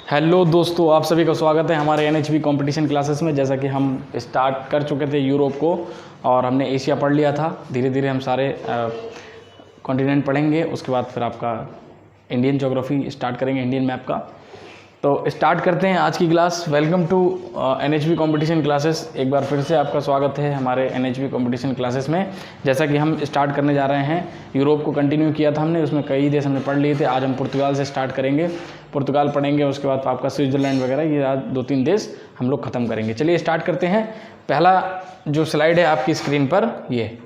Hello दोस्तों, आप सभी का स्वागत है हमारे एनएचबी कंपटीशन क्लासेस में। जैसा कि हम स्टार्ट कर चुके थे यूरोप को और हमने एशिया पढ़ लिया था। धीरे धीरे हम सारे कॉन्टिनेंट पढ़ेंगे। उसके बाद फिर आपका इंडियन ज्योग्राफी स्टार्ट करेंगे, इंडियन मैप का। तो स्टार्ट करते हैं आज की class. Welcome to NHB competition classes. एक बार फिर से आपका स्वागत है हमारे एनएचबी कंपटीशन क्लासेस में। जैसा कि हम स्टार्ट करने जा रहे हैं, यूरोप को कंटिन्यू किया था हमने, उसमें कई देश हमने पढ़ लिए थे। आज हम पुर्तगाल से स्टार्ट करेंगे, पुर्तगाल पढ़ेंगे, उसके बाद आपका स्विट्ज़रलैंड वगैरह, ये आज 2-3 देश हम लोग ख़त्म करेंगे। चलिए स्टार्ट करते हैं। पहला जो स्लाइड है आपकी स्क्रीन पर, ये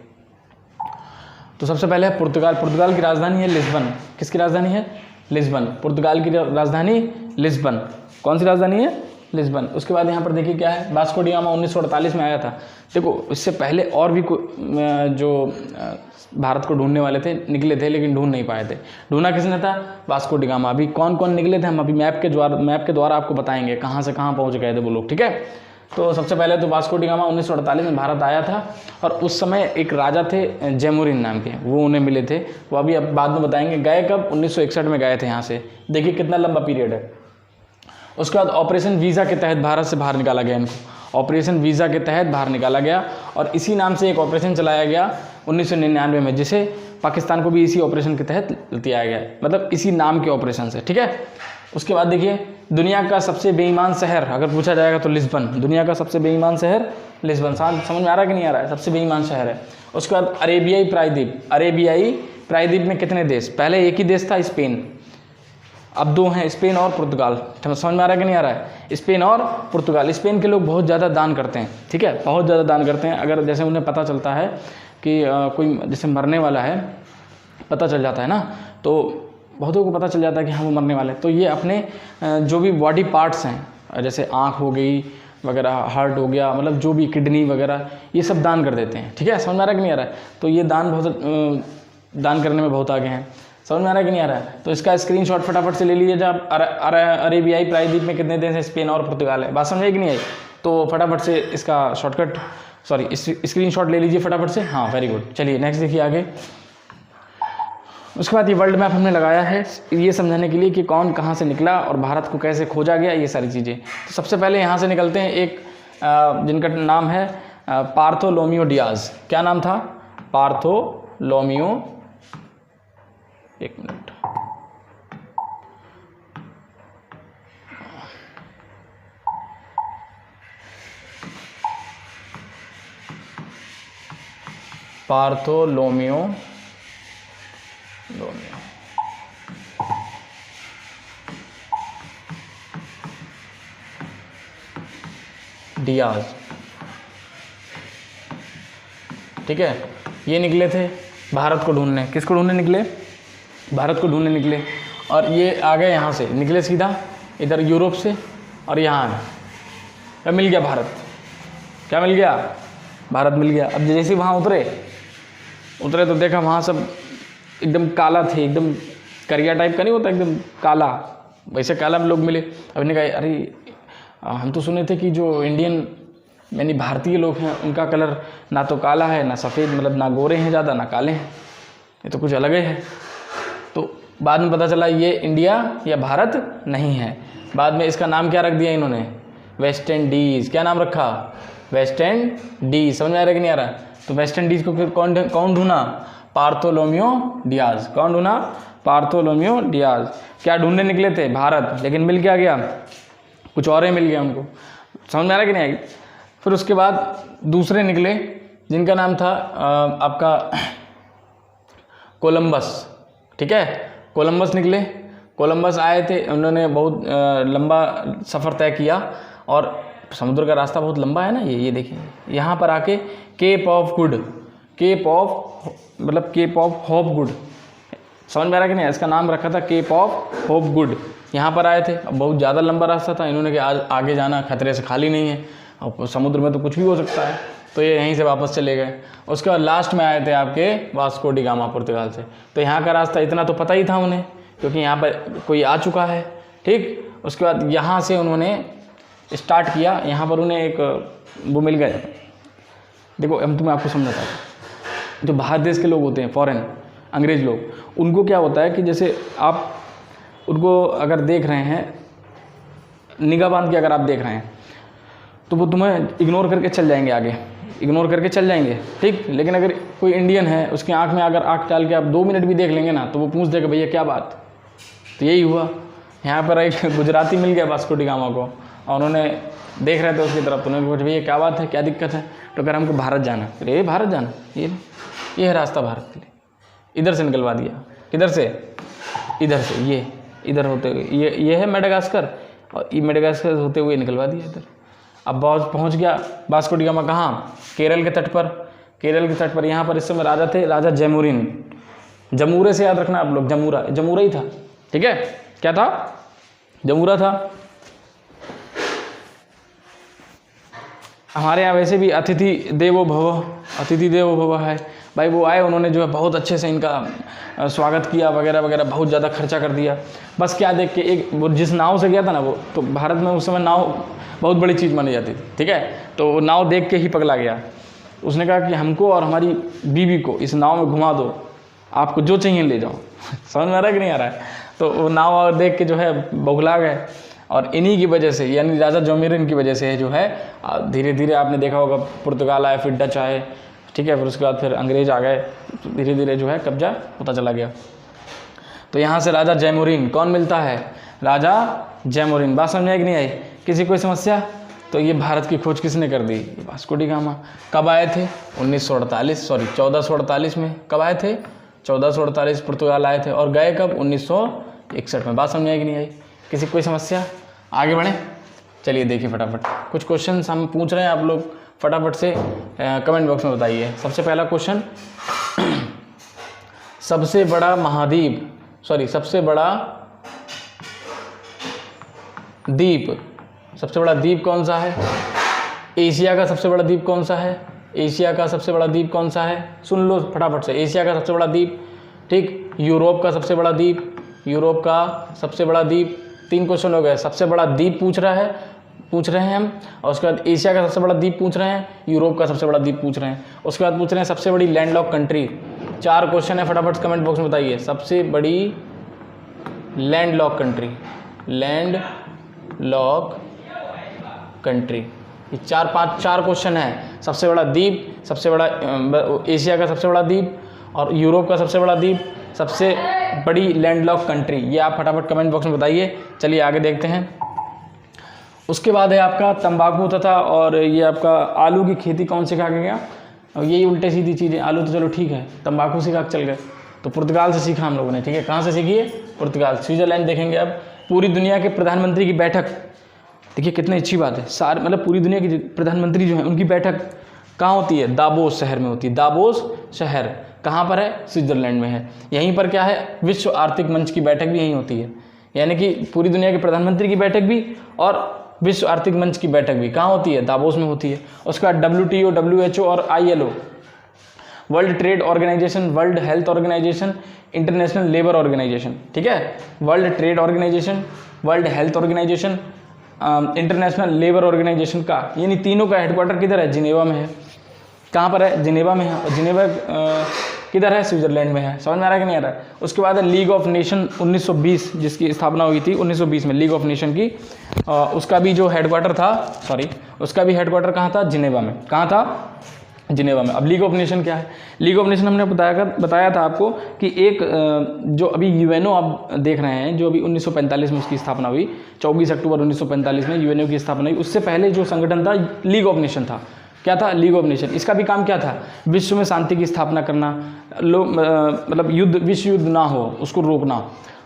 तो सबसे पहले है पुर्तगाल। पुर्तगाल की राजधानी है लिस्बन। किसकी राजधानी है? लिस्बन। पुर्तगाल की राजधानी लिस्बन। कौन सी राजधानी है? लिस्बन। उसके बाद यहाँ पर देखिए क्या है, वास्को डी गामा 1948 में आया था। देखो इससे पहले और भी जो भारत को ढूंढने वाले थे निकले थे, लेकिन ढूंढ नहीं पाए थे। ढूंढा किसने था? Vasco D gamma. अभी कौन कौन निकले थे हम अभी मैप के द्वारा आपको बताएंगे कहाँ से कहाँ पहुँच गए थे वो लोग, ठीक है। तो सबसे पहले तो वास्को डी गामा 1948 में भारत आया था और उस समय एक राजा थे जैमुरिन नाम के, वो उन्हें मिले थे। वो अभी अब बाद में बताएंगे। गए कब? 1961 में गए थे यहाँ से। देखिए कितना लंबा पीरियड है। उसके बाद ऑपरेशन वीज़ा के तहत भारत से बाहर निकाला गया इनको। ऑपरेशन वीज़ा के तहत बाहर निकाला गया और इसी नाम से एक ऑपरेशन चलाया गया 1999 में, जिसे पाकिस्तान को भी इसी ऑपरेशन के तहत दिया गया, मतलब इसी नाम के ऑपरेशन से, ठीक है। उसके बाद देखिए दुनिया का सबसे बेईमान शहर अगर पूछा जाएगा तो लिस्बन। दुनिया का सबसे बेईमान शहर लिस्बन। समझ में आ रहा है कि नहीं आ रहा है? सबसे बेईमान शहर है। उसके बाद अरेबियाई प्रायद्वीप। अरेबियाई प्रायद्वीप में कितने देश? पहले एक ही देश था, स्पेन। अब दो हैं, स्पेन और पुर्तगाल। समझ में आ रहा है कि नहीं आ रहा है? स्पेन और पुर्तगाल। स्पेन के लोग बहुत ज़्यादा दान करते हैं, ठीक है, बहुत ज़्यादा दान करते हैं। अगर जैसे उन्हें पता चलता है कि कोई जैसे मरने वाला है, पता चल जाता है ना, तो बहुतों को पता चल जाता है कि हाँ वो मरने वाले हैं, तो ये अपने जो भी बॉडी पार्ट्स हैं, जैसे आँख हो गई वगैरह, हार्ट हो गया, मतलब जो भी किडनी वगैरह, ये सब दान कर देते हैं, ठीक है। समझ में आ रहा है कि नहीं आ रहा है? तो ये दान करने में बहुत आगे हैं। समझ में आ रहा है कि नहीं आ रहा है? तो इसका स्क्रीनशॉट फटाफट से ले लीजिए। जब अरेबियाई प्रायद्वीप में कितने देश हैं? स्पेन और पुर्तगाल है। बात समझ आई कि नहीं आई? तो फटाफट से इसका स्क्रीनशॉट ले लीजिए फटाफट से। हाँ, वेरी गुड। चलिए नेक्स्ट देखिए आगे। उसके बाद ये वर्ल्ड मैप हमने लगाया है ये समझाने के लिए कि कौन कहाँ से निकला और भारत को कैसे खोजा गया, ये सारी चीज़ें। तो सबसे पहले यहाँ से निकलते हैं एक जिनका नाम है पार्थोलोमियो डियाज। क्या नाम था? पार्थोलोमियो, एक मिनट, पार्थोलोमियो डियाज, ठीक है। ये निकले थे भारत को ढूंढने। किसको ढूंढने निकले? भारत को ढूंढने निकले। और ये आ गए यहाँ से, निकले सीधा इधर यूरोप से और यहाँ आए। क्या मिल गया? भारत। क्या मिल गया? भारत मिल गया। अब जैसे वहाँ उतरे तो देखा वहाँ सब एकदम काला थे, एकदम करिया टाइप का नहीं होता, एकदम काला, वैसे काला में लोग मिले। अब ने कहा अरे हम तो सुने थे कि जो इंडियन यानी भारतीय लोग हैं उनका कलर ना तो काला है ना सफ़ेद, मतलब ना गोरे हैं ज़्यादा ना काले हैं, ये तो कुछ अलग ही है। तो बाद में पता चला ये इंडिया या भारत नहीं है। बाद में इसका नाम क्या रख दिया इन्होंने? West Indies. क्या नाम रखा? West Indies. समझ में आ रहा है कि नहीं आ रहा? तो वेस्ट इंडीज़ को फिर कौन ढूंढा? पार्थोलोमियो डियाज। कौन ढूंढा? पार्थोलोमियो डियाज। क्या ढूंढने निकले थे? भारत। लेकिन मिल क्या गया? कुछ और ही मिल गया उनको। समझ में आ रहा है कि नहीं आई? फिर उसके बाद दूसरे निकले जिनका नाम था आपका कोलंबस, ठीक है। कोलंबस निकले। कोलंबस आए थे, उन्होंने बहुत लंबा सफ़र तय किया और समुद्र का रास्ता बहुत लंबा है ना, ये देखिए यहाँ पर आके केप ऑफ होप गुड। समझ में आ रहा है कि नहीं? इसका नाम रखा था केप ऑफ होप गुड। यहाँ पर आए थे। अब बहुत ज़्यादा लंबा रास्ता था, इन्होंने कि आज आगे जाना खतरे से खाली नहीं है, और समुद्र में तो कुछ भी हो सकता है, तो ये यहीं से वापस चले गए। उसके बाद लास्ट में आए थे आपके वास्को डी गामा पुर्तगाल से। तो यहाँ का रास्ता इतना तो पता ही था उन्हें, क्योंकि यहाँ पर कोई आ चुका है, ठीक। उसके बाद यहाँ से उन्होंने स्टार्ट किया। यहाँ पर उन्हें एक वो मिल गए। देखो हम तुम्हें आपको समझाता हूँ। जो बाहर देश के लोग होते हैं, फॉरेन अंग्रेज़ लोग, उनको क्या होता है कि जैसे आप उनको अगर देख रहे हैं निगाह बांध के अगर आप देख रहे हैं तो वो तुम्हें इग्नोर करके चल जाएंगे आगे, इग्नोर करके चल जाएंगे, ठीक। लेकिन अगर कोई इंडियन है, उसकी आंख में अगर आंख डाल के आप 2 मिनट भी देख लेंगे ना, तो वो पूछ देगा भैया क्या बात। तो यही हुआ यहाँ पर, एक गुजराती मिल गया वास्को डी गामा को, और उन्होंने देख रहे थे उसकी तरफ, तो उन्होंने पूछा भैया क्या बात है, क्या दिक्कत है। तो कह रहा हमको भारत जाना। अरे भारत जाना, ये है रास्ता भारत के लिए। इधर से निकलवा दिया, किधर से, इधर से, ये इधर होते हुए, ये है मेडागास्कर, और ये मेडागास्कर होते हुए निकलवा दिया इधर। अब पहुंच गया वास्को डी गामा कहाँ, केरल के तट पर। केरल के तट पर यहाँ पर इस समय राजा थे, राजा जैमुरीन। जमूरे से याद रखना आप लोग, जमूरा, जमूरा ही था, ठीक है। क्या था, जमूरा था। हमारे यहाँ वैसे भी अतिथि देवो भव, अतिथि देवो भव है भाई। वो आए, उन्होंने जो है बहुत अच्छे से इनका स्वागत किया वगैरह वगैरह, बहुत ज़्यादा खर्चा कर दिया। बस क्या देख के, एक वो जिस नाव से गया था ना वो, तो भारत में उस समय नाव बहुत बड़ी चीज़ मानी जाती थी, ठीक है। तो नाव देख के ही पगला गया। उसने कहा कि हमको और हमारी बीवी को इस नाव में घुमा दो, आपको जो चाहिए ले जाओ। समझ में आ रहा है कि नहीं आ रहा है। तो वो नाव देख के जो है बौखला गए, और इन्हीं की वजह से, यानी राजा जैमुरीन की वजह से जो है धीरे धीरे आपने देखा होगा, पुर्तगाल आए, फिर डच आए, ठीक है, फिर उसके बाद फिर अंग्रेज आ गए, धीरे धीरे जो है कब्जा होता चला गया। तो यहाँ से राजा जैमुरीन कौन मिलता है, राजा जैमुरीन। बात समझ आई कि नहीं आई, किसी कोई समस्या। तो ये भारत की खोज किसने कर दी, वास्को डी गामा। कब आए थे, 1448 में। कब आए थे, 1448 पुर्तगाल आए थे, और गए कब, 1961 में। बात समझ आई कि नहीं आई, किसी कोई समस्या। आगे बढ़ें, चलिए देखिए फटाफट कुछ क्वेश्चन हम पूछ रहे हैं, आप लोग फटाफट से कमेंट बॉक्स में बताइए। सबसे पहला क्वेश्चन, सबसे बड़ा महाद्वीप, सबसे बड़ा द्वीप, सबसे बड़ा द्वीप कौन सा है। एशिया का सबसे बड़ा द्वीप कौन सा है, एशिया का सबसे बड़ा द्वीप कौन सा है, सुन लो फटाफट से। एशिया का सबसे बड़ा द्वीप, ठीक। यूरोप का सबसे बड़ा द्वीप, यूरोप का सबसे बड़ा द्वीप। 3 क्वेश्चन हो गए। सबसे बड़ा द्वीप पूछ रहे हैं हम, और उसके बाद एशिया का सबसे बड़ा द्वीप पूछ रहे हैं, यूरोप का सबसे बड़ा द्वीप पूछ रहे हैं, उसके बाद पूछ रहे हैं सबसे बड़ी लैंडलॉक कंट्री। 4 क्वेश्चन है, फटाफट कमेंट बॉक्स में बताइए। सबसे बड़ी लैंडलॉक कंट्री, लैंडलॉक कंट्री, ये 4 क्वेश्चन है। सबसे बड़ा द्वीप, सबसे बड़ा एशिया का सबसे बड़ा द्वीप, और यूरोप का सबसे बड़ा द्वीप, सबसे बड़ी लैंडलॉक कंट्री। ये आप फटाफट कमेंट बॉक्स में बताइए। चलिए आगे देखते हैं। उसके बाद है आपका तंबाकू तथा और ये आपका आलू की खेती कौन सिखा के गया। और यही उल्टे सीधी चीज़ें, आलू तो चलो ठीक है, तंबाकू सिखा के चल गए। तो पुर्तगाल से सीखा हम लोगों ने, ठीक है। कहाँ से सीखी है, पुर्तगाल। स्विट्ज़रलैंड देखेंगे अब। पूरी दुनिया के प्रधानमंत्री की बैठक, देखिए कितनी अच्छी बात है। सारे मतलब पूरी दुनिया के प्रधानमंत्री जो हैं उनकी बैठक कहाँ होती है, दावोस शहर में होती है। दावोस शहर कहाँ पर है, स्विट्ज़रलैंड में है। यहीं पर क्या है, विश्व आर्थिक मंच की बैठक भी यहीं होती है। यानी कि पूरी दुनिया के प्रधानमंत्री की बैठक भी और विश्व आर्थिक मंच की बैठक भी कहाँ होती है, दावोस में होती है। उसके बाद WTO, WHO और ILO, world trade organization, world health organization, international labour organization, ठीक है। World trade organization, world health organization, international labour organization का, यानी तीनों का हेडक्वार्टर किधर है, जिनेवा में है। कहाँ पर है, जिनेवा में है। और जिनेवा किधर है, स्विट्ज़रलैंड में है। समझ में आ रहा है कि नहीं आ रहा है। उसके बाद है लीग ऑफ नेशन 1920, जिसकी स्थापना हुई थी 1920 में, लीग ऑफ नेशन की। उसका भी जो हेडक्वार्टर था, उसका भी हेडक्वार्टर कहाँ था, जिनेवा में। कहाँ था, जिनेवा में। अब लीग ऑफ नेशन क्या है, लीग ऑफ नेशन हमने बताया था आपको कि एक जो अभी यूएनओ आप देख रहे हैं, जो अभी 1945 में उसकी स्थापना हुई, 24 अक्टूबर 1945 में यूएनओ की स्थापना हुई। उससे पहले जो संगठन था लीग ऑफ नेशन था। क्या था, लीग ऑफ नेशन। इसका भी काम क्या था, विश्व में शांति की स्थापना करना, मतलब युद्ध, विश्व युद्ध ना हो उसको रोकना।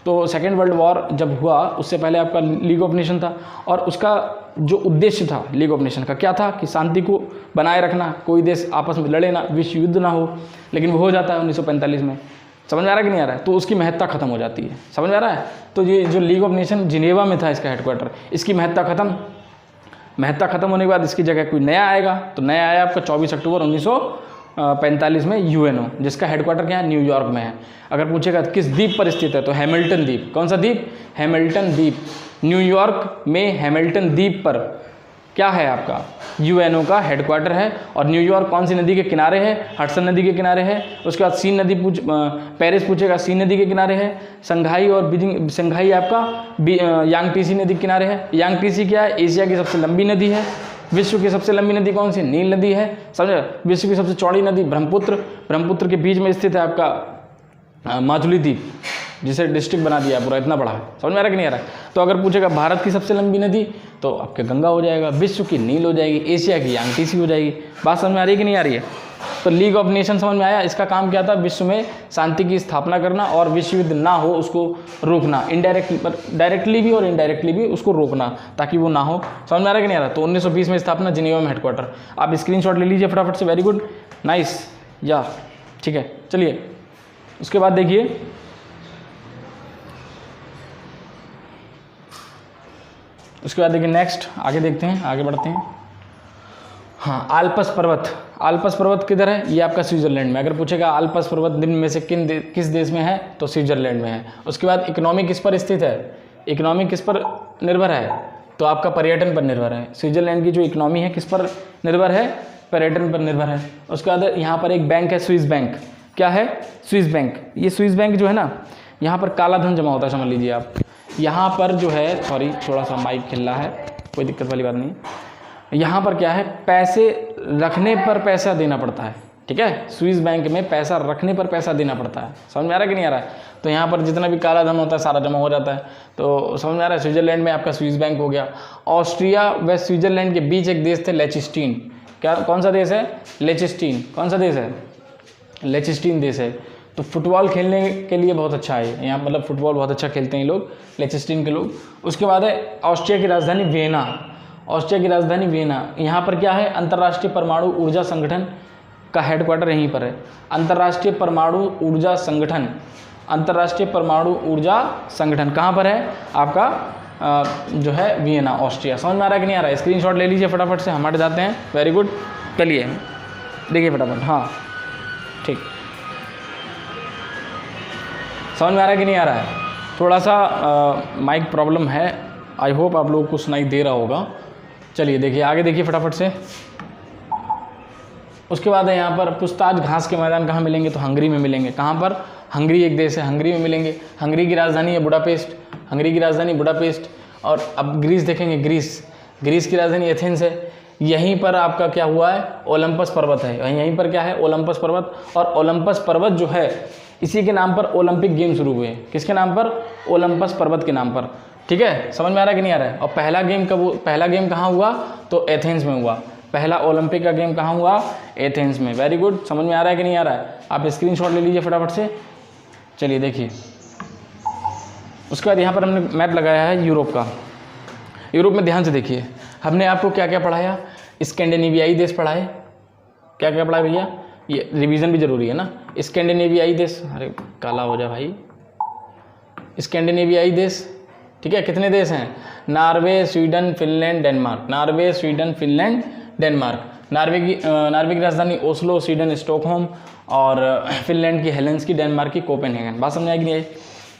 तो सेकेंड वर्ल्ड वॉर जब हुआ उससे पहले आपका लीग ऑफ नेशन था, और उसका जो उद्देश्य था लीग ऑफ नेशन का क्या था कि शांति को बनाए रखना, कोई देश आपस में लड़े ना, विश्व युद्ध ना हो। लेकिन वो हो जाता है 1945 में। समझ में आ रहा है कि नहीं आ रहा है। तो उसकी महत्ता खत्म हो जाती है। समझ में आ रहा है। तो ये जो लीग ऑफ नेशन जिनेवा में था इसका हेडक्वार्टर, इसकी महत्ता खत्म होने के बाद इसकी जगह कोई नया आएगा। तो नया आया आपका 24 अक्टूबर 1945 में यूएनओ, जिसका हेडक्वार्टर क्या है, न्यूयॉर्क में है। अगर पूछेगा किस द्वीप पर स्थित है, तो हैमिल्टन द्वीप। कौन सा द्वीप, हैमिल्टन द्वीप। न्यूयॉर्क में हैमिल्टन द्वीप पर क्या है आपका, यूएनओ का हेडक्वार्टर है। और न्यूयॉर्क कौन सी नदी के किनारे है, हडसन नदी के किनारे है। उसके बाद सीन नदी पेरिस पूछेगा, सीन नदी के किनारे है। शंघाई और बीजिंग, शंघाई आपका यांगटीसी नदी के किनारे है। यांगटीसी क्या है, एशिया की सबसे लंबी नदी है। विश्व की सबसे लंबी नदी कौन सी, नील नदी है, समझे। विश्व की सबसे चौड़ी नदी ब्रह्मपुत्र, ब्रह्मपुत्र के बीच में स्थित है आपका माजुली द्वीप, जिसे डिस्ट्रिक्ट बना दिया पूरा, इतना बड़ा है। समझ में आ रहा कि नहीं आ रहा है। तो अगर पूछेगा भारत की सबसे लंबी नदी तो आपके गंगा हो जाएगा, विश्व की नील हो जाएगी, एशिया की यांगटीसी हो जाएगी। बात समझ में आ रही है कि नहीं आ रही है। तो लीग ऑफ नेशन समझ में आया। इसका काम क्या था, विश्व में शांति की स्थापना करना और विश्व युद्ध ना हो उसको रोकना, इनडायरेक्टली, डायरेक्टली भी और इनडायरेक्टली भी उसको रोकना ताकि वो ना हो। समझ में आ रहा है कि नहीं आ रहा। तो 1920 में स्थापना, जिनेवा में हेडक्वार्टर। आप स्क्रीनशॉट ले लीजिए फटाफट से, वेरी गुड, नाइस, या ठीक है। चलिए उसके बाद देखिए, उसके बाद देखिए नेक्स्ट, आगे देखते हैं, आगे बढ़ते हैं। हाँ, आल्पस पर्वत। आल्पस पर्वत किधर है, ये आपका स्विट्जरलैंड में। अगर पूछेगा आल्पस पर्वत निम्न में से किस देश में है, तो स्विट्जरलैंड में है। उसके बाद इकोनॉमी किस पर स्थित है, इकोनॉमी किस पर निर्भर है, तो आपका पर्यटन पर निर्भर है। स्विट्जरलैंड की जो इकोनॉमी है किस पर निर्भर है, पर्यटन पर निर्भर है। उसके बाद यहाँ पर एक बैंक है, स्विस बैंक। क्या है, स्विस बैंक। ये स्विस बैंक जो है ना, यहाँ पर काला धन जमा होता है, समझ लीजिए आप। यहाँ पर जो है, सॉरी थोड़ा सा माइक खिल रहा है, कोई दिक्कत वाली बात नहीं। यहाँ पर क्या है, पैसे रखने पर पैसा देना पड़ता है, ठीक है। स्विस बैंक में पैसा रखने पर पैसा देना पड़ता है। समझ में आ रहा है कि नहीं आ रहा है। तो यहाँ पर जितना भी काला धन होता है सारा जमा हो जाता है। तो समझ में आ रहा है। स्विट्जरलैंड में आपका स्विस बैंक हो गया। ऑस्ट्रिया व स्विट्जरलैंड के बीच एक देश थे, लेचिस्टीन। क्या, कौन सा देश है, लेचिस्टीन। कौन सा देश है, लेचिस्टीन देश है। तो फुटबॉल खेलने के लिए बहुत अच्छा है यहाँ, मतलब फुटबॉल बहुत अच्छा खेलते हैं लोग, लेचिस्टीन के लोग। उसके बाद है ऑस्ट्रिया की राजधानी वियना। ऑस्ट्रिया की राजधानी वियना। यहाँ पर क्या है, अंतर्राष्ट्रीय परमाणु ऊर्जा संगठन का हेडक्वार्टर यहीं पर है। अंतर्राष्ट्रीय परमाणु ऊर्जा संगठन, अंतर्राष्ट्रीय परमाणु ऊर्जा संगठन कहाँ पर है आपका, जो है वियना, ऑस्ट्रिया। समझ में आ रहा है कि नहीं आ रहा है। स्क्रीनशॉट ले लीजिए फटाफट से, हम हट जाते हैं। वेरी गुड, चलिए देखिए फटाफट। हाँ ठीक, समझ में आ रहा है कि नहीं आ रहा है। थोड़ा सा माइक प्रॉब्लम है, आई होप आप लोगों को सुनाई दे रहा होगा। चलिए देखिए आगे देखिए फटाफट से। उसके बाद है यहाँ पर पुछताछ घास के मैदान कहाँ मिलेंगे, तो हंगरी में मिलेंगे। कहाँ पर, हंगरी एक देश है, हंगरी में मिलेंगे। हंगरी की राजधानी है बुडापेस्ट, हंगरी की राजधानी बुडापेस्ट। और अब ग्रीस देखेंगे, ग्रीस की राजधानी एथेंस है। यहीं पर आपका क्या हुआ है, ओलंपस पर्वत है। यहीं पर क्या है, ओलंपस पर्वत। और ओलंपस पर्वत जो है, इसी के नाम पर ओलंपिक गेम शुरू हुए। किसके नाम पर, ओलंपस पर्वत के नाम पर, ठीक है। समझ में आ रहा है कि नहीं आ रहा है। और पहला गेम कब, पहला गेम कहाँ हुआ, तो एथेंस में हुआ। पहला ओलंपिक का गेम कहाँ हुआ, एथेंस में। वेरी गुड, समझ में आ रहा है कि नहीं आ रहा है। आप स्क्रीनशॉट ले लीजिए फटाफट से। चलिए देखिए, उसके बाद यहाँ पर हमने मैप लगाया है यूरोप का। यूरोप में ध्यान से देखिए, हमने आपको क्या क्या पढ़ाया, स्कैंडिनेवियाई देश पढ़ाए। क्या क्या पढ़ाए भैया, ये रिवीजन भी जरूरी है ना। स्कैंडिनेवियाई देश, अरे काला हो जा भाई, स्कैंडिनेवियाई देश, ठीक है। कितने देश हैं, Norway, Sweden, Finland, Denmark. Norway, Sweden, Finland, Denmark. Norway की राजधानी ओस्लो, स्वीडन स्टॉकहोम, और फिनलैंड की हेलेंस्की, डेनमार्क की कोपेनहेगन। बात समझ आएगी नहीं आई।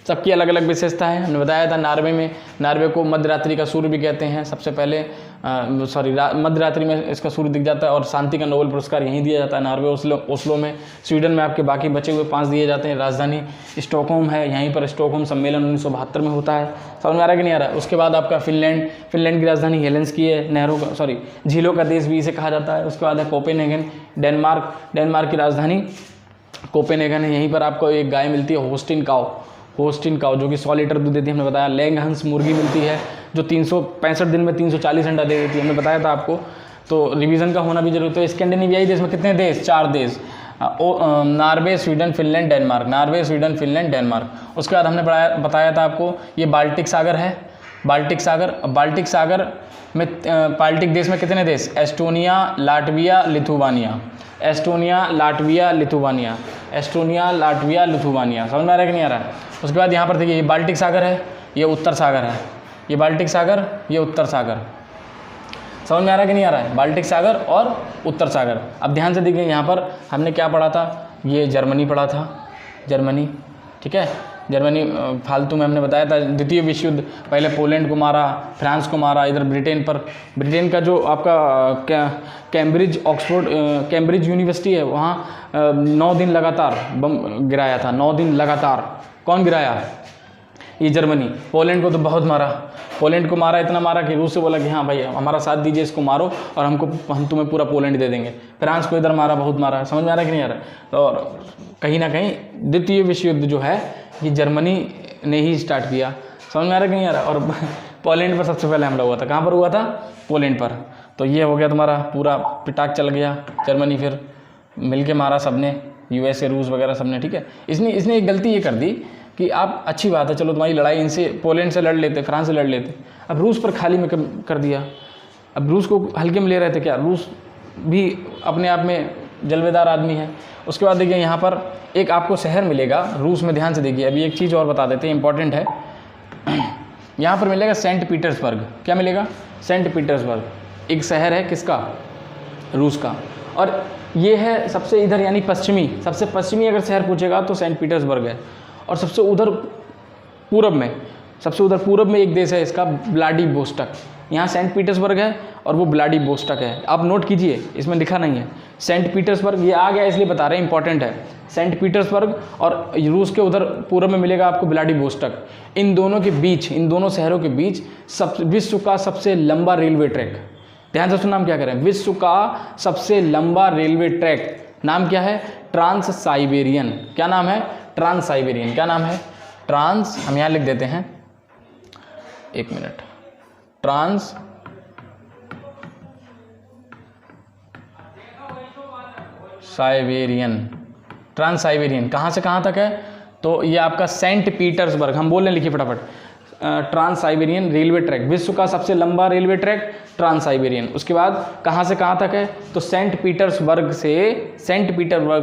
सबकी अलग अलग विशेषता है। हमने बताया था नॉर्वे को मध्यरात्रि का सूर्य भी कहते हैं। सबसे पहले मध्यरात्रि में इसका सूर्य दिख जाता है और शांति का नोबेल पुरस्कार यहीं दिया जाता है, नॉर्वे ओस्लो में। स्वीडन में आपके बाकी बचे हुए 5 दिए जाते हैं। राजधानी स्टॉकहोम है, यहीं पर स्टॉकहोम सम्मेलन 1972 में होता है। समझ में आ रहा है कि नहीं आ रहा है। उसके बाद आपका फिनलैंड की राजधानी हेलेंस्की है, झीलों का देश भी इसे कहा जाता है। उसके बाद है कोपेनहेगन, डेनमार्क की राजधानी कोपेनहेगन है। यहीं पर आपको एक गाय मिलती है, होस्टिन काउ, जो कि 100 लीटर दूध देती है, हमने बताया। लैंगहंस मुर्गी मिलती है जो 365 दिन में 340 अंडा दे देती है, हमने बताया था आपको। तो रिवीजन का होना भी जरूरी है। स्कैंडिनेवियाई देश में कितने देश, 4 देश, Norway, Sweden, Finland, Denmark. Norway, Sweden, Finland, Denmark. उसके बाद हमने बताया था आपको ये बाल्टिक सागर है, बाल्टिक सागर में बाल्टिक देश में कितने देश, Estonia, Latvia, Lithuania. Estonia, Latvia, Lithuania. Estonia, Latvia, Lithuania. समझ में आ रहा है कि नहीं आ रहा है। उसके बाद यहाँ पर देखिए, ये बाल्टिक सागर है, ये उत्तर सागर है। ये बाल्टिक सागर, ये उत्तर सागर। समझ में आ रहा है कि नहीं आ रहा है, बाल्टिक सागर और उत्तर सागर। अब ध्यान से देखिए, यहाँ पर हमने क्या पढ़ा था, ये जर्मनी पढ़ा था, जर्मनी, ठीक है। जर्मनी फालतू में हमने बताया था। द्वितीय विश्व युद्ध, पहले पोलैंड को मारा, फ्रांस को मारा, इधर ब्रिटेन पर, ब्रिटेन का जो आपका कैम्ब्रिज यूनिवर्सिटी है वहाँ 9 दिन लगातार बम गिराया था, 9 दिन लगातार। कौन गिराया? ये जर्मनी। पोलैंड को तो बहुत मारा, पोलैंड को मारा, इतना मारा कि रूस से बोला कि हाँ भाई हमारा साथ दीजिए, इसको मारो और हम तुम्हें पूरा पोलैंड दे देंगे। फ्रांस को इधर मारा, बहुत मारा। समझ में आ रहा है कि नहीं आ रहा है? तो और कहीं ना कहीं द्वितीय विश्व युद्ध जो है ये जर्मनी ने ही स्टार्ट किया। समझ में आ रहा है कि नहीं आ रहा? और पोलैंड पर सबसे पहले हमला हुआ था। कहाँ पर हुआ था? पोलैंड पर। तो ये हो गया तुम्हारा पूरा पिटाक चल गया। जर्मनी फिर मिल के मारा सबने, USA, रूस वगैरह सबने, ठीक है। इसने एक गलती ये कर दी कि आप अच्छी बात है, चलो तुम्हारी लड़ाई इनसे, पोलैंड से लड़ लेते, फ्रांस से लड़ लेते, अब रूस पर खाली में कर दिया। अब रूस को हल्के में ले रहे थे क्या? रूस भी अपने आप में जलवेदार आदमी है। उसके बाद देखिए यहाँ पर एक आपको शहर मिलेगा रूस में, ध्यान से देखिए। अभी एक चीज़ और बता देते हैं, इंपॉर्टेंट है। यहाँ पर मिलेगा सेंट पीटर्सबर्ग। क्या मिलेगा? सेंट पीटर्सबर्ग एक शहर है, किसका? रूस का। और ये है सबसे इधर यानी पश्चिमी, सबसे पश्चिमी अगर शहर पूछेगा तो सेंट पीटर्सबर्ग है। और सबसे उधर पूरब में एक देश है इसका, व्लादिवोस्टोक। यहाँ सेंट पीटर्सबर्ग है और वो व्लादिवोस्टोक है। आप नोट कीजिए, इसमें लिखा नहीं है सेंट पीटर्सबर्ग, ये आ गया इसलिए बता रहे हैं, इंपॉर्टेंट है। सेंट पीटर्सबर्ग और रूस के उधर पूरब में मिलेगा आपको व्लादिवोस्टोक। इन दोनों के बीच, इन दोनों शहरों के बीच विश्व का सबसे लंबा रेलवे ट्रैक, ध्यान से सुनना, हम क्या करें, विश्व का सबसे लंबा रेलवे ट्रैक, नाम क्या है? Trans Siberian. क्या नाम है? Trans Siberian. क्या नाम है? ट्रांस, हम यहाँ लिख देते हैं, एक minute, trans Siberian. Trans Siberian कहाँ से कहाँ तक है? तो ये आपका सेंट पीटर्सबर्ग, हम बोल रहे हैं, लिखिए फटाफट। ट्रांस साइबेरियन रेलवे ट्रैक, विश्व का सबसे लंबा रेलवे ट्रैक ट्रांस साइबेरियन। उसके बाद कहाँ से कहाँ तक है? तो सेंट पीटर्सबर्ग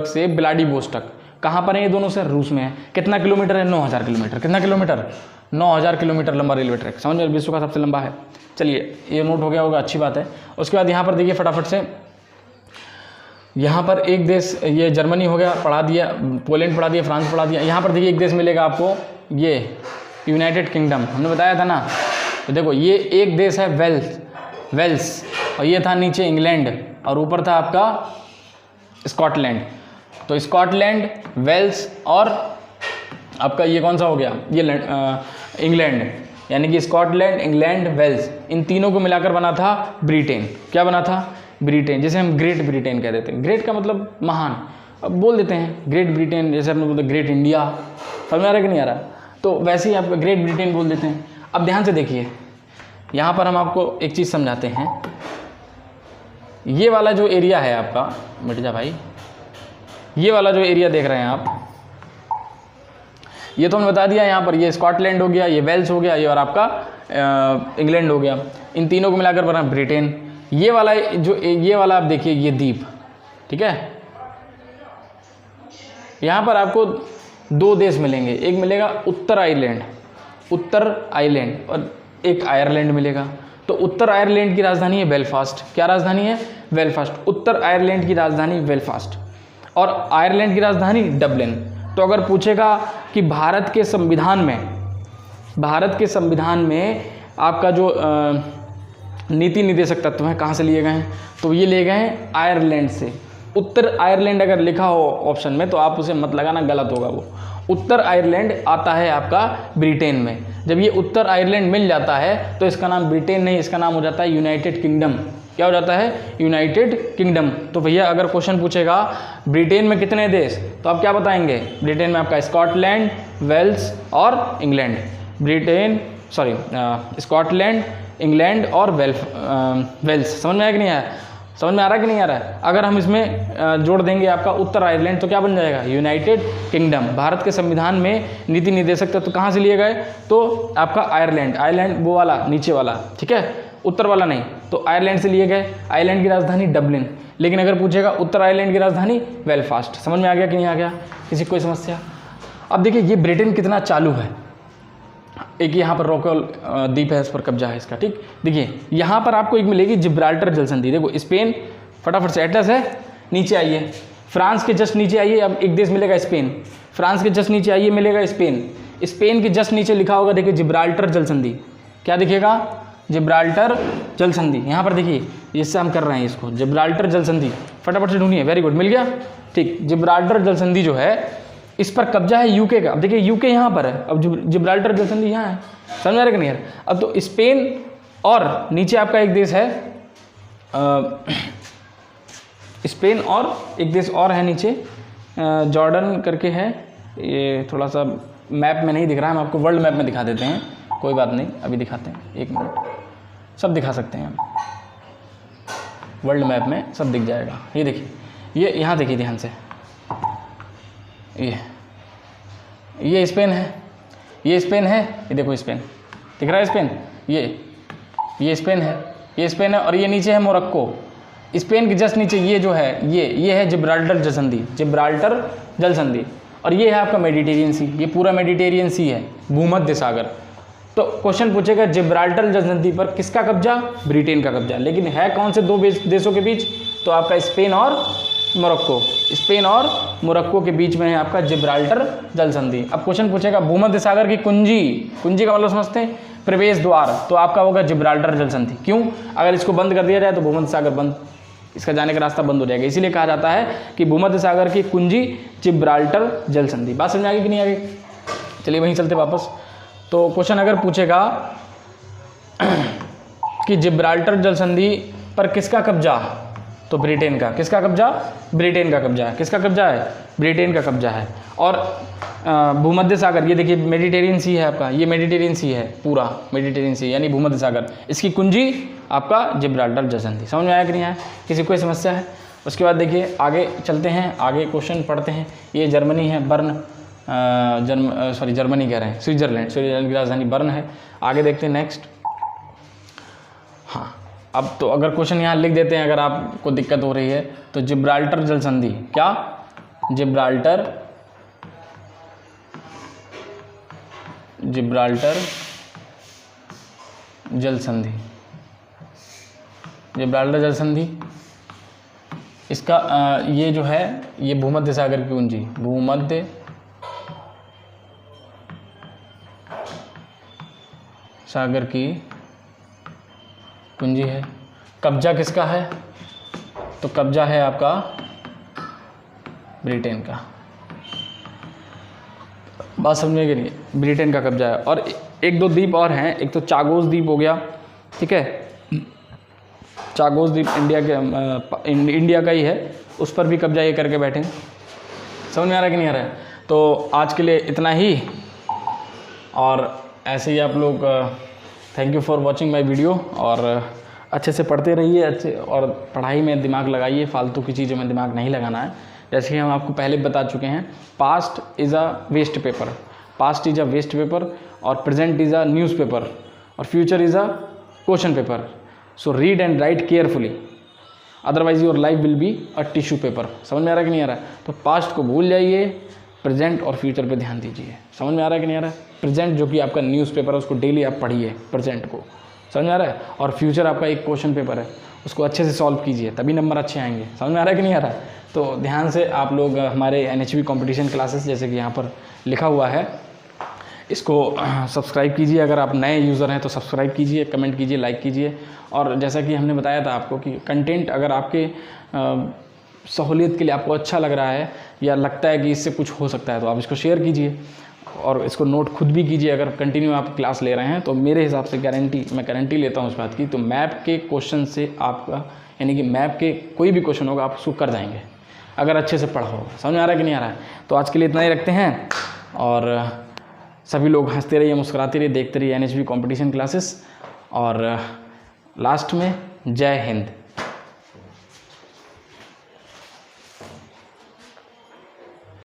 से व्लादिवोस्टोक। कहाँ पर है ये दोनों शहर? रूस में है। कितना किलोमीटर है? 9000 किलोमीटर। कितना किलोमीटर? 9000 किलोमीटर लंबा रेलवे ट्रैक। समझ में? विश्व का सबसे लंबा है। चलिए ये नोट हो गया होगा, अच्छी बात है। उसके बाद यहाँ पर देखिए फटाफट से, यहाँ पर एक देश, ये जर्मनी हो गया, पढ़ा दिया, पोलैंड पढ़ा दिया, फ्रांस पढ़ा दिया। यहाँ पर देखिए एक देश मिलेगा आपको, ये यूनाइटेड किंगडम, हमने बताया था ना। तो देखो ये एक देश है वेल्स, और ये था नीचे इंग्लैंड, और ऊपर था आपका स्कॉटलैंड। तो स्कॉटलैंड, वेल्स और आपका ये कौन सा हो गया? ये इंग्लैंड, यानी कि स्कॉटलैंड, इंग्लैंड, वेल्स, इन तीनों को मिलाकर बना था ब्रिटेन। क्या बना था? ब्रिटेन, जिसे हम ग्रेट ब्रिटेन कह देते हैं। ग्रेट का मतलब महान, अब बोल देते हैं ग्रेट ब्रिटेन, जैसे हमने बोलते ग्रेट इंडिया। समझ में आ रहा है कि नहीं आ रहा? तो वैसे ही आप ग्रेट ब्रिटेन बोल देते हैं। अब ध्यान से देखिए, यहाँ पर हम आपको एक चीज़ समझाते हैं। ये वाला जो एरिया है आपका, मिट जा भाई, ये वाला जो एरिया देख रहे हैं आप, ये तो हमने बता दिया। यहाँ पर ये स्कॉटलैंड हो गया, ये वेल्स हो गया, ये और आपका इंग्लैंड हो गया। इन तीनों को मिलाकर बना ब्रिटेन। ये वाला आप देखिए, ये द्वीप, ठीक है। यहाँ पर आपको 2 देश मिलेंगे, एक मिलेगा उत्तर आयरलैंड और एक आयरलैंड मिलेगा। तो उत्तर आयरलैंड की राजधानी है बेलफास्ट। क्या राजधानी है? बेलफास्ट। उत्तर आयरलैंड की राजधानी बेलफास्ट और आयरलैंड की राजधानी डबलिन। तो अगर पूछेगा कि भारत के संविधान में आपका जो नीति निर्देशक तत्व हैं कहाँ से लिए गए हैं? तो ये लिए गए हैं आयरलैंड से। उत्तर आयरलैंड अगर लिखा हो ऑप्शन में तो आप उसे मत लगाना, गलत होगा वो। उत्तर आयरलैंड आता है आपका ब्रिटेन में। जब ये उत्तर आयरलैंड मिल जाता है तो इसका नाम ब्रिटेन नहीं, इसका नाम हो जाता है यूनाइटेड किंगडम। क्या हो जाता है? United kingdom. तो भैया अगर क्वेश्चन पूछेगा ब्रिटेन में कितने देश, तो आप क्या बताएंगे? ब्रिटेन में आपका स्कॉटलैंड, वेल्स और इंग्लैंड। स्कॉटलैंड, इंग्लैंड और वेल्स। समझ में आया कि नहीं आया? समझ में आ रहा है कि नहीं आ रहा है? अगर हम इसमें जोड़ देंगे आपका उत्तर आयरलैंड तो क्या बन जाएगा? United kingdom. भारत के संविधान में नीति निर्देशक तत्व कहाँ से लिए गए? तो आपका आयरलैंड वो वाला नीचे वाला, ठीक है, उत्तर वाला नहीं। तो आयरलैंड से लिए गए। आयरलैंड की राजधानी डबलिन। लेकिन अगर पूछेगा उत्तर आयरलैंड की राजधानी बेलफास्ट। समझ में आ गया कि नहीं आ गया? किसी कोई समस्या? अब देखिए ये ब्रिटेन कितना चालू है। एक यहाँ पर रॉकवेल द्वीप है, इस पर कब्जा है इसका, ठीक। देखिए यहाँ पर आपको एक मिलेगी जिब्राल्टर जल संधि। देखो स्पेन, फटाफट से एटलस है, नीचे आइए। फ्रांस के जस्ट नीचे आइए, अब एक देश मिलेगा स्पेन। फ्रांस के जस्ट नीचे आइए, मिलेगा स्पेन। स्पेन के जस्ट नीचे लिखा होगा, देखिए जिब्राल्टर जल संधि। क्या दिखेगा? जिब्राल्टर जल संधि। यहाँ पर देखिए, इससे हम कर रहे हैं इसको, जिब्राल्टर जल संधि। फटाफट से ढूंढिए। वेरी गुड, मिल गया। ठीक, जिब्राल्टर जल संधि जो है इस पर कब्जा है यूके का। अब देखिए यूके यहाँ पर है, अब जिब्राल्टर जल संधि यहाँ है। समझ आ रहा है कि नहीं? अब तो स्पेन और नीचे आपका एक देश है स्पेन और एक देश और है नीचे, जॉर्डन करके है। ये थोड़ा सा मैप में नहीं दिख रहा है, हम आपको वर्ल्ड मैप में दिखा देते हैं। कोई बात नहीं, अभी दिखाते हैं, 1 मिनट, सब दिखा सकते हैं हम। वर्ल्ड मैप में सब दिख जाएगा। ये देखिए, ये यहाँ देखिए ध्यान से, ये स्पेन है, ये स्पेन है, ये देखो स्पेन दिख रहा है, स्पेन, ये स्पेन है, ये स्पेन है, और ये नीचे है मोरक्को। स्पेन के जस्ट नीचे ये जो है, ये है जिब्राल्टर जल संधि, जिब्राल्टर जल संधि। और ये है आपका मेडिटेरियन सी, ये पूरा मेडिटेरियन सी है, भूमध्य सागर। तो क्वेश्चन पूछेगा जिब्राल्टर जल संधि पर किसका कब्जा? ब्रिटेन का कब्जा। लेकिन है कौन से 2 देशों के बीच? तो आपका स्पेन और मोरक्को, स्पेन और मोरक्को के बीच में है आपका जिब्राल्टर जल संधि। अब क्वेश्चन पूछेगा भूमध्य सागर की कुंजी, कुंजी का मतलब समझते हैं, प्रवेश द्वार, तो आपका होगा जिब्राल्टर जल संधि। क्यों? अगर इसको बंद कर दिया जाए तो भूमध्य सागर बंद, इसका जाने का रास्ता बंद हो जाएगा। इसीलिए कहा जाता है कि भूमध्य सागर की कुंजी जिब्राल्टर जल संधि। बात समझ आ गई कि नहीं आ गई? चलिए वहीं चलते वापस। तो क्वेश्चन अगर पूछेगा कि जिब्राल्टर जल संधि पर किसका कब्जा? तो ब्रिटेन का। किसका कब्जा? ब्रिटेन का कब्जा है। किसका कब्जा है? ब्रिटेन का कब्जा है। और भूमध्य सागर, ये देखिए मेडिटेरियन सी है आपका, ये मेडिटेरियन सी है, पूरा मेडिटेरियन सी यानी भूमध्य सागर, इसकी कुंजी आपका जिब्राल्टर जल संधि। समझ में आया कि नहीं आया? किसी कोई समस्या है? उसके बाद देखिए आगे चलते हैं, आगे क्वेश्चन पढ़ते हैं। ये जर्मनी है, बर्न, जर्मनी कह रहे हैं, स्विट्जरलैंड की राजधानी बर्न है। आगे देखते हैं नेक्स्ट। हाँ, अब तो अगर क्वेश्चन यहाँ लिख देते हैं, अगर आपको दिक्कत हो रही है तो जिब्राल्टर जल संधि, क्या? जिब्राल्टर जल संधि, जिब्राल्टर जल संधि, इसका ये जो है, ये भूमध्य सागर की कुंजी, भूमध्य सागर की कुंजी है। कब्जा किसका है? तो कब्जा है आपका ब्रिटेन का। बात समझने के लिए, ब्रिटेन का कब्जा है। और 1-2 द्वीप और हैं, एक तो चागोस द्वीप हो गया, ठीक है, चागोस द्वीप इंडिया का ही है, उस पर भी कब्जा ये करके बैठे। समझ में आ रहा है कि नहीं आ रहा है? तो आज के लिए इतना ही, और ऐसे ही आप लोग thank you for watching my video, और अच्छे से पढ़ते रहिए, अच्छे, और पढ़ाई में दिमाग लगाइए, फालतू की चीज़ों में दिमाग नहीं लगाना है। जैसे कि हम आपको पहले बता चुके हैं, past is a waste paper, past is a waste paper, और present is a newspaper, और future is a question paper. So read and write carefully, otherwise your life will be a tissue paper. समझ में आ रहा है कि नहीं आ रहा है? तो पास्ट को भूल जाइए, प्रेजेंट और फ्यूचर पे ध्यान दीजिए। समझ में आ रहा है कि नहीं आ रहा है? प्रेजेंट जो कि आपका न्यूज़पेपर है, उसको डेली आप पढ़िए, प्रेजेंट को। समझ में आ रहा है? और फ्यूचर आपका एक क्वेश्चन पेपर है, उसको अच्छे से सॉल्व कीजिए, तभी नंबर अच्छे आएंगे। समझ में आ रहा है कि नहीं आ रहा है? तो ध्यान से आप लोग हमारे NHB कॉम्पिटिशन क्लासेस, जैसे कि यहाँ पर लिखा हुआ है, इसको सब्सक्राइब कीजिए। अगर आप नए यूज़र हैं तो सब्सक्राइब कीजिए, कमेंट कीजिए, लाइक कीजिए। और जैसा कि हमने बताया था आपको कि कंटेंट अगर आपके सहूलियत के लिए आपको अच्छा लग रहा है, या लगता है कि इससे कुछ हो सकता है, तो आप इसको शेयर कीजिए, और इसको नोट खुद भी कीजिए। अगर कंटिन्यू आप क्लास ले रहे हैं तो मेरे हिसाब से मैं गारंटी लेता हूँ उस बात की, तो मैप के क्वेश्चन से आपका, यानी कि मैप के कोई भी क्वेश्चन होगा आप उसको कर जाएंगे, अगर अच्छे से पढ़ा होगा। समझ में आ रहा है कि नहीं आ रहा है? तो आज के लिए इतना ही रखते हैं, और सभी लोग हंसते रहिए, मुस्कुराते रहिए, देखते रहिए NHB कॉम्पिटिशन क्लासेस। और लास्ट में जय हिंद।